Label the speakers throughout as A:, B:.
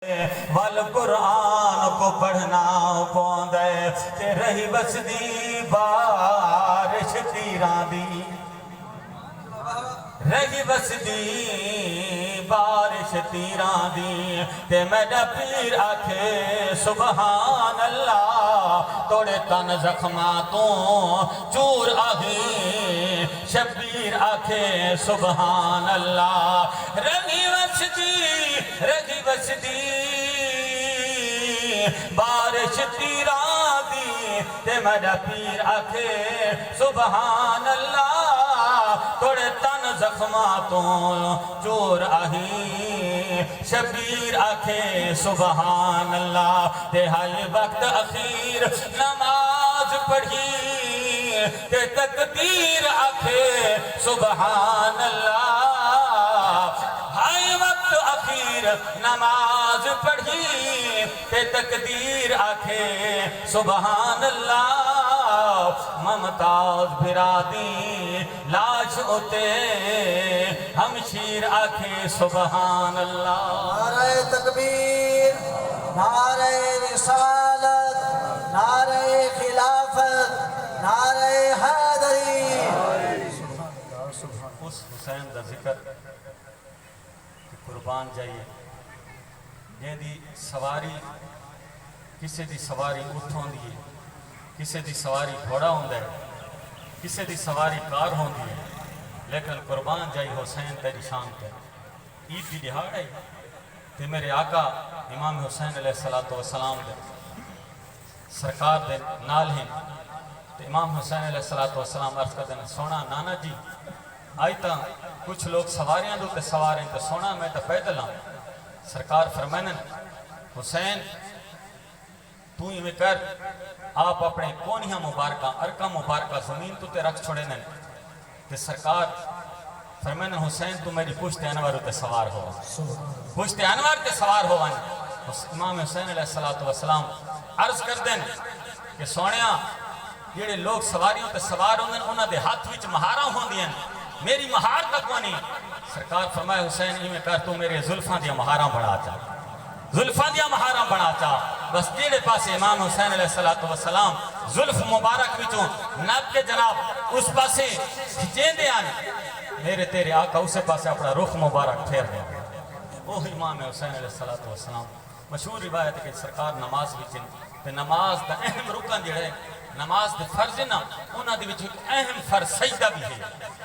A: والقرآن کو پڑھنا پوندے تے رہی بسدی بارش تیران دی رہی بسدی بارش تیران دی تے میڈا پیر آکھے سبحان اللہ توڑے تن زخماتوں چور آگی شبیر آکھے سبحان اللہ رہی بسدی بارش تیران دی تے میڈا پیر آکھے سبحان اللہ توڑے تن زخماتوں چور آہی شبیر آکھے سبحان اللہ تے ہائی وقت اخیر نماز پڑھی تے تقدیر آکھے سبحان اللہ ہائی وقت اخیر نماز پڑھی تے تقدیر آکھے سبحان اللہ ممتاز بھرادی لاش ہوتے ہمشیر آکھے سبحان اللہ
B: نعرہ تکبیر نعرہ رسالت نعرہ خلافت نعرہ حیدری
A: اس حسین دا ذکر کہ قربان جائیے جن دی سواری کسے دی سواری اٹھوں دیئے کسے دی سواری گھوڑا ہوندہ ہے کسے دی سواری کار ہوندی ہے لیکن قربان جائی حسین تیری شان تے عید دی دہاڑ ہے تے میرے آقا امام حسین علیہ السلام دے سرکار دے نال ہیں تے امام حسین علیہ السلام عرض کر دینا سونا نانا جی آئی تا کچھ لوگ سواریاں دو تے سواریں تے سونا میں تے پیدل ہوں سرکار فرمائنن حسین تو ہی میں کر آپ اپنے کونیاں مبارکہ ارکہ مبارکہ زمین تو تے رکھ چھوڑے نن تے سرکار فرمائنن حسین تو میری پشت انوار تے سوار ہو پشت انوار تے سوار ہو امام حسین علیہ السلام عرض کر دیں کہ سونیاں جیڑے لوگ سواریوں تے سوار ہوندن انہاں دے ہاتھ وچ مہاراں ہوندیاں میری مہار تک کونی سرکار فرمائے حسین ہی میں کر تو میرے زلفان دیا مہاراں بڑھا چاہ زلفان دیا مہاراں بڑھا چاہ بس تیرے پاس امام حسین علیہ السلام زلف مبارک وچوں نب کے جناب اس پاسے کھچیں دے آنے میرے تیرے آقا اسے پاسے اپنا رخ مبارک پھیر دے وہ امام حسین علیہ السلام مشہور روایت ہے کہ سرکار نماز وچن تے نماز دا اہم رکن جڑے نماز دے فرض نا انہاں دے وچ ایک اہم فرض سجدہ بھی ہے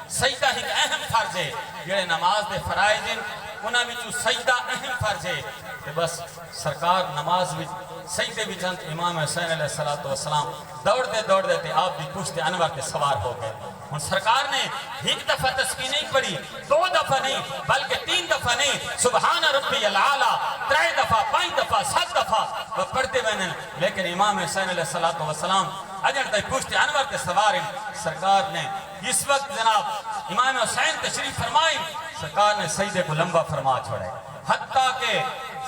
A: سجدہ ایک اہم فرض ہے جڑے نماز دے فرائض ہیں انہاں وچ سجدہ اہم فرض ہے تے بس سرکار نماز وچ سجدے وچ امام حسین علیہ السلام دوڑ دے تے آپ دی پشت انور تے سوار ہو گئے ہن سرکار نے ایک دفعہ تسبیح نہیں پڑھی 2 دفعہ نہیں بلکہ 3 دفعہ نہیں سبحان ربی الاعلی 3 دفعہ 5 دفعہ 7 دفعہ وہ پڑھتے بہنن لیکن امام حسین علیہ السلام اجر تے پشت انور تے سوار سرکار نے اس وقت جناب امام حسین تشریف فرمائیں سرکار نے سجدے کو لمبا فرما چھوڑے حتیٰ کہ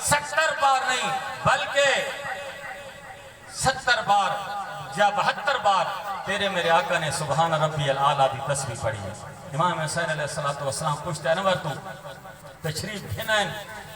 A: 70 بار نہیں بلکہ 70 بار یا 72 بار تیرے میرے آقا نے سبحان ربی الاعلیٰ دی تسبیح پڑھی ہے امام حسین علیہ السلام پشت انور تو تشریف گھنائیں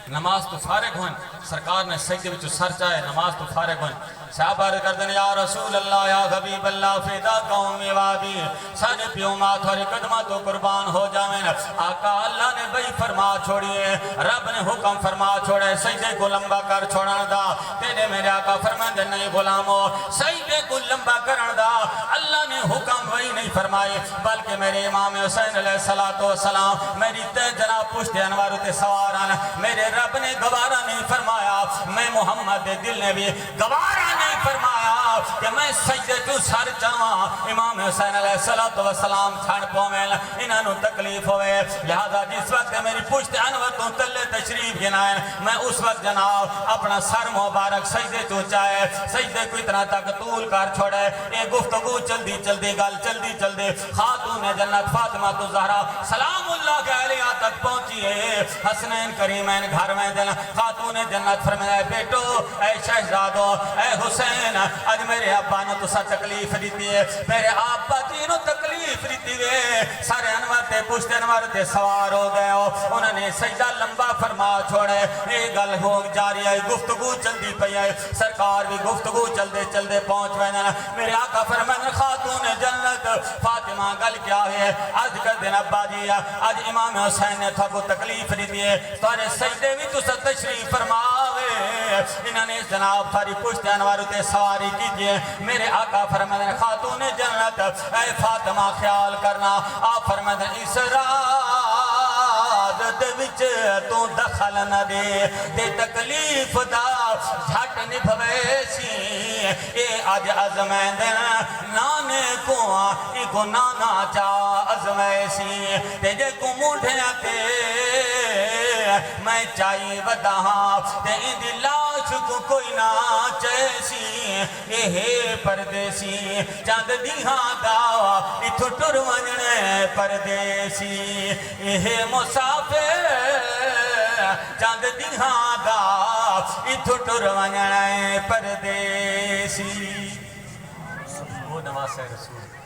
A: نماز تو فارغ ہوئیں سرکار نے سجدے وچ سر چاہے نماز تو فارغ ہوئیں صحابہ عرض کردن یا رسول اللہ یا حبیب اللہ فیدا قومی وادی سانے پیو مات اور قدمہ تو قربان ہو جاویں آقا اللہ نے بھئی فرما چھوڑیے رب نے حکم فرما چھوڑے سجدے کو لمبا کر چھوڑن دا تیرے میرے آقا فرمائیں دے نہیں غلامو سجدے کو لمبا کرن دا اللہ نے حکم وہی نہیں فرمائے بلکہ میرے امام حسین علیہ السلام میری تے جناب پشت انوار تے سواران میرے رب نے گوارا نہیں فرمایا میں محمد دل نے بھی گوارا نہیں فرمایا کہ میں سجدے تو سر چاہاں امام حسین علیہ السلام چھڑ پومیں انہوں تکلیف ہوئے لہذا جس وقت میری پشت انور تو تلے تشریف گنائیں میں اس وقت جناب اپنا سر مبارک سجدے تو چاہے سجدے کو اتنا تک طول کر چھوڑے ایک گفتگو چلدی گل چلدی خاتون جنت فاطمہ تو زہرا سلام اللہ کے علیہ تک پہنچی ہے حسنین کریمین گھر میں دل خاتون جنت فرمائے بیٹو اے شہزادو اے حسین اج میرے ابا نے تسا تکلیف دیتی ہے میرے ابا جی نو تکلیف دیتی ہے سارے انور تے پشت انور تے سوار ہو گئے ہو انہوں نے سجدہ لمبا فرما چھوڑے یہ گل ہو جاری ہے گفتگو چلدی پئی ہے سرکار بھی گفتگو چلدے چلدے پہنچ وینا میرے آقا فرمائے خاتون جنت فاطمہ گل کیا ہے آج کر دن ابا جی آج امام حسین نے تھا کو تکلیف دیتی ہے تارے سجدے بھی تو سا تشریف فرماوے انہوں نے جناب تھاری پشت انوارو تے سواری کیجئے میرے آقا فرمائے خاتون جنت اے فاطمہ خیال کرنا آپ فرمائے اس راز دے وچ تو دخل نہ دے تکلیف دا جھٹ نبھوے سی اے آج عظمیں دن نانے کو نانا چا عظمیں سی جے کو موڑھے آتے میں چاہی ودا ہاں ان دی لاش کو کوئی نہ چیسی یہ پردیسی چاند دیہاں دا اتھو ٹر ونجنے پردیسی یہ مسافر چاند دیہاں دا اتھو ٹر ونجنے پردیسی وہ نواز رسول